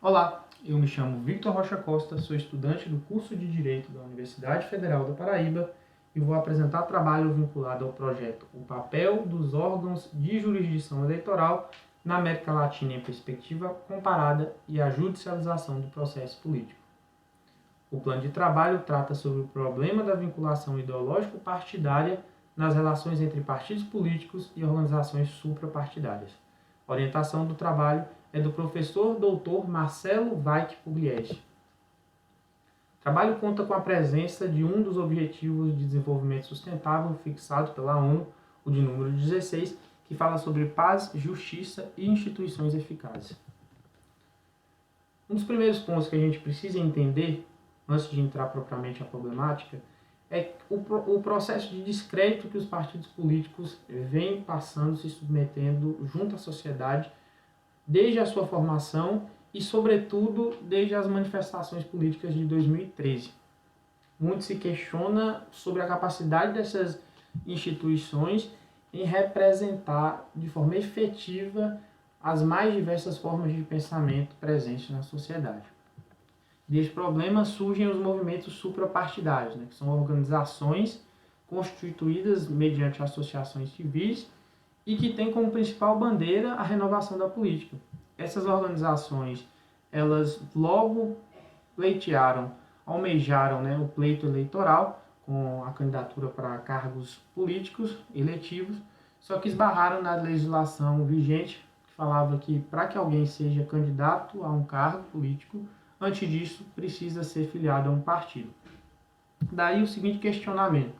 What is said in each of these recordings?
Olá, eu me chamo Victor Rocha Costa, sou estudante do curso de Direito da Universidade Federal da Paraíba e vou apresentar trabalho vinculado ao projeto O Papel dos Órgãos de Jurisdição Eleitoral na América Latina em Perspectiva Comparada e a Judicialização do Processo Político. O plano de trabalho trata sobre o problema da vinculação ideológico-partidária nas relações entre partidos políticos e organizações suprapartidárias. A orientação do trabalho é do professor Dr. Marcelo Vaik Pugliese. O trabalho conta com a presença de um dos Objetivos de Desenvolvimento Sustentável fixado pela ONU, o de número 16, que fala sobre paz, justiça e instituições eficazes. Um dos primeiros pontos que a gente precisa entender, antes de entrar propriamente na problemática, é o processo de descrédito que os partidos políticos vêm passando, se submetendo junto à sociedade, desde a sua formação e, sobretudo, desde as manifestações políticas de 2013. Muito se questiona sobre a capacidade dessas instituições em representar de forma efetiva as mais diversas formas de pensamento presentes na sociedade. Desse problema surgem os movimentos suprapartidários, que são organizações constituídas mediante associações civis e que têm como principal bandeira a renovação da política. Essas organizações, elas logo almejaram o pleito eleitoral com a candidatura para cargos políticos eletivos, só que esbarraram na legislação vigente, que falava que para que alguém seja candidato a um cargo político, antes disso precisa ser filiado a um partido. Daí o seguinte questionamento: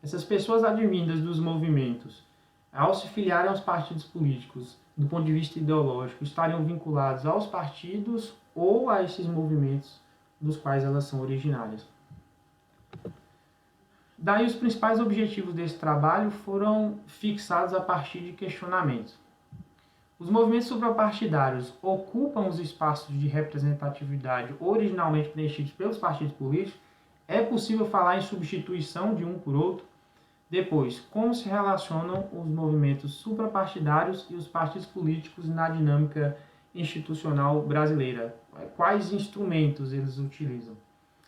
essas pessoas advindas dos movimentos, ao se filiarem aos partidos políticos, do ponto de vista ideológico, estariam vinculados aos partidos ou a esses movimentos dos quais elas são originárias? Daí os principais objetivos desse trabalho foram fixados a partir de questionamentos. Os movimentos suprapartidários ocupam os espaços de representatividade originalmente preenchidos pelos partidos políticos? É possível falar em substituição de um por outro? Depois, como se relacionam os movimentos suprapartidários e os partidos políticos na dinâmica institucional brasileira? Quais instrumentos eles utilizam?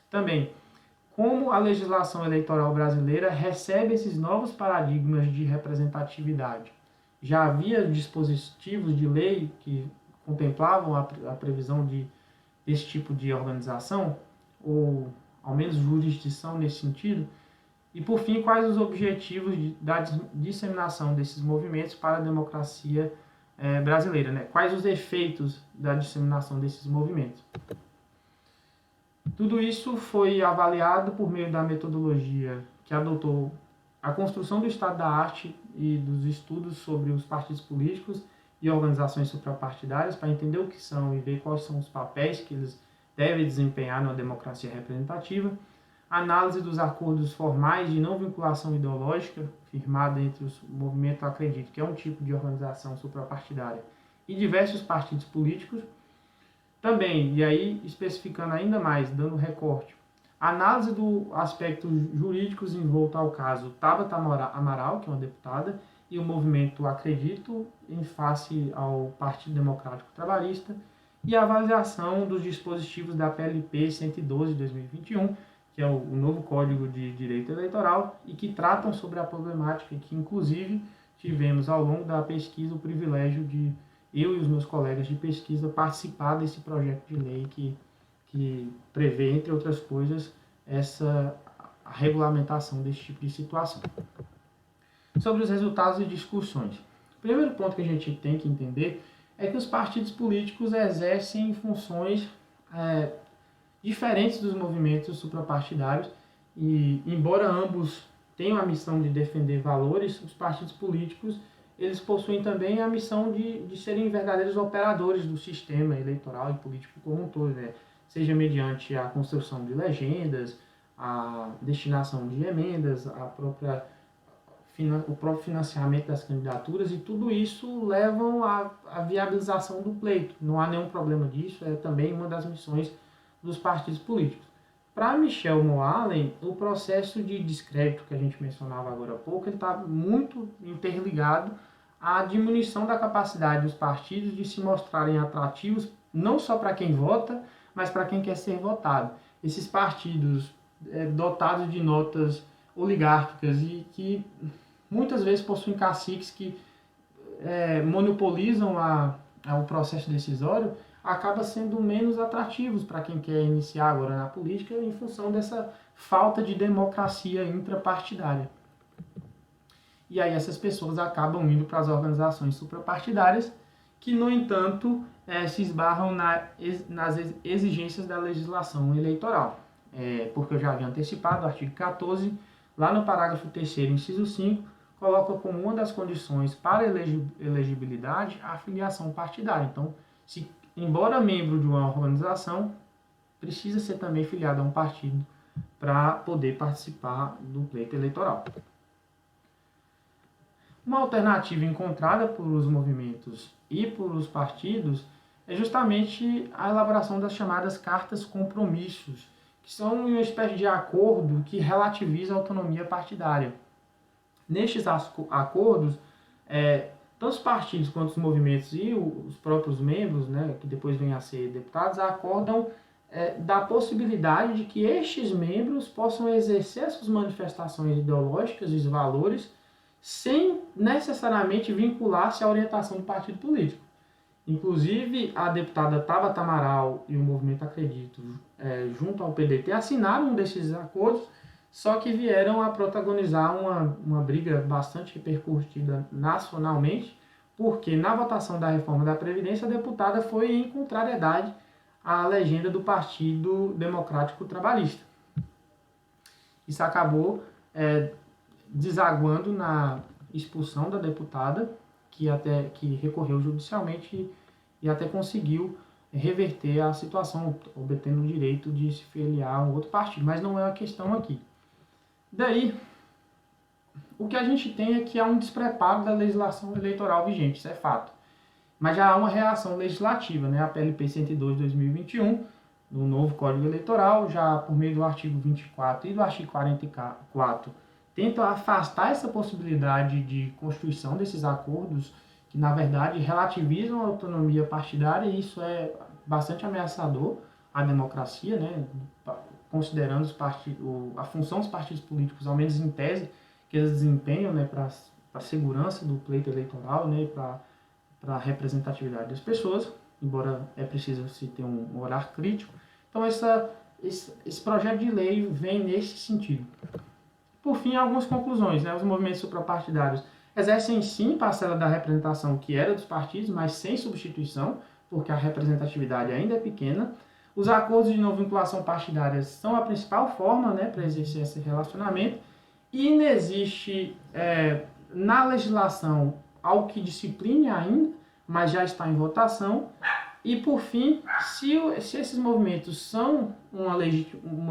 Também, como a legislação eleitoral brasileira recebe esses novos paradigmas de representatividade? Já havia dispositivos de lei que contemplavam a previsão desse tipo de organização, ou ao menos jurisdição nesse sentido? E, por fim, quais os objetivos da disseminação desses movimentos para a democracia brasileira? Quais os efeitos da disseminação desses movimentos? Tudo isso foi avaliado por meio da metodologia que adotou a construção do estado da arte e dos estudos sobre os partidos políticos e organizações suprapartidárias, para entender o que são e ver quais são os papéis que eles devem desempenhar na democracia representativa, análise dos acordos formais de não vinculação ideológica, firmada entre o movimento Acredito, que é um tipo de organização suprapartidária, e diversos partidos políticos. Também, e aí especificando ainda mais, dando recorte, análise do aspecto jurídicos envolto ao caso Tabata Amaral, que é uma deputada, e o movimento Acredito em face ao Partido Democrático Trabalhista, e a avaliação dos dispositivos da PLP 112 de 2021, que é o novo Código de Direito Eleitoral, e que tratam sobre a problemática, que inclusive tivemos ao longo da pesquisa o privilégio de eu e os meus colegas de pesquisa participar desse projeto de lei que prevê, entre outras coisas, a regulamentação desse tipo de situação. Sobre os resultados e discussões. O primeiro ponto que a gente tem que entender é que os partidos políticos exercem funções diferentes dos movimentos suprapartidários e, embora ambos tenham a missão de defender valores, os partidos políticos eles possuem também a missão de serem verdadeiros operadores do sistema eleitoral e político como um todo, seja mediante a construção de legendas, a destinação de emendas, o próprio financiamento das candidaturas, e tudo isso levam à viabilização do pleito. Não há nenhum problema disso, é também uma das missões dos partidos políticos. Para Michel Moalen, o processo de descrédito que a gente mencionava agora há pouco está muito interligado à diminuição da capacidade dos partidos de se mostrarem atrativos não só para quem vota, mas para quem quer ser votado. Esses partidos dotados de notas oligárquicas e que muitas vezes possuem caciques que monopolizam o processo decisório, acaba sendo menos atrativos para quem quer iniciar agora na política em função dessa falta de democracia intrapartidária. E aí essas pessoas acabam indo para as organizações suprapartidárias, que, no entanto, se esbarram nas exigências da legislação eleitoral. Porque eu já havia antecipado, o artigo 14, lá no parágrafo 3º, inciso 5, coloca como uma das condições para elegibilidade a filiação partidária. Então, embora membro de uma organização, precisa ser também filiado a um partido para poder participar do pleito eleitoral. Uma alternativa encontrada por os movimentos e por os partidos é justamente a elaboração das chamadas cartas compromissos, que são uma espécie de acordo que relativiza a autonomia partidária. Nestes acordos, tanto os partidos quanto os movimentos e os próprios membros, né, que depois vêm a ser deputados, acordam da possibilidade de que estes membros possam exercer suas manifestações ideológicas e os valores sem necessariamente vincular-se à orientação do partido político. Inclusive, a deputada Tabata Amaral e o Movimento Acredito, junto ao PDT, assinaram um desses acordos, só que vieram a protagonizar uma briga bastante repercutida nacionalmente, porque na votação da reforma da Previdência, a deputada foi em contrariedade à legenda do Partido Democrático Trabalhista. Isso acabou desaguando na expulsão da deputada, que recorreu judicialmente e até conseguiu reverter a situação, obtendo o direito de se filiar a um outro partido. Mas não é a questão aqui. Daí, o que a gente tem é que há um despreparo da legislação eleitoral vigente, isso é fato. Mas já há uma reação legislativa, né? A PLP 102 de 2021, no novo Código Eleitoral, já por meio do artigo 24 e do artigo 44, tenta afastar essa possibilidade de constituição desses acordos, que na verdade relativizam a autonomia partidária, e isso é bastante ameaçador à democracia, né? Considerando a função dos partidos políticos, ao menos em tese, que eles desempenham, né, para a segurança do pleito eleitoral, né, para a representatividade das pessoas, embora é preciso se ter um olhar crítico. Então, esse projeto de lei vem nesse sentido. Por fim, algumas conclusões, né? Os movimentos suprapartidários exercem sim parcela da representação que era dos partidos, mas sem substituição, porque a representatividade ainda é pequena. Os acordos de não vinculação partidária são a principal forma, né, para exercer esse relacionamento, e não existe na legislação algo que discipline ainda, mas já está em votação. E, por fim, se esses movimentos são uma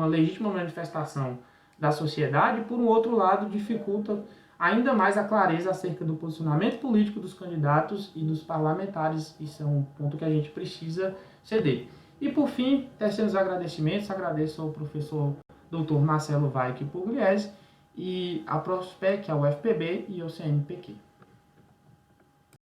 legítima manifestação da sociedade, por um outro lado, dificulta ainda mais a clareza acerca do posicionamento político dos candidatos e dos parlamentares. Isso é um ponto que a gente precisa ceder. E, por fim, tecendo os agradecimentos, agradeço ao professor Dr. Marcelo Vaik Pugliese e à Prospec, ao UFPB e ao CNPq.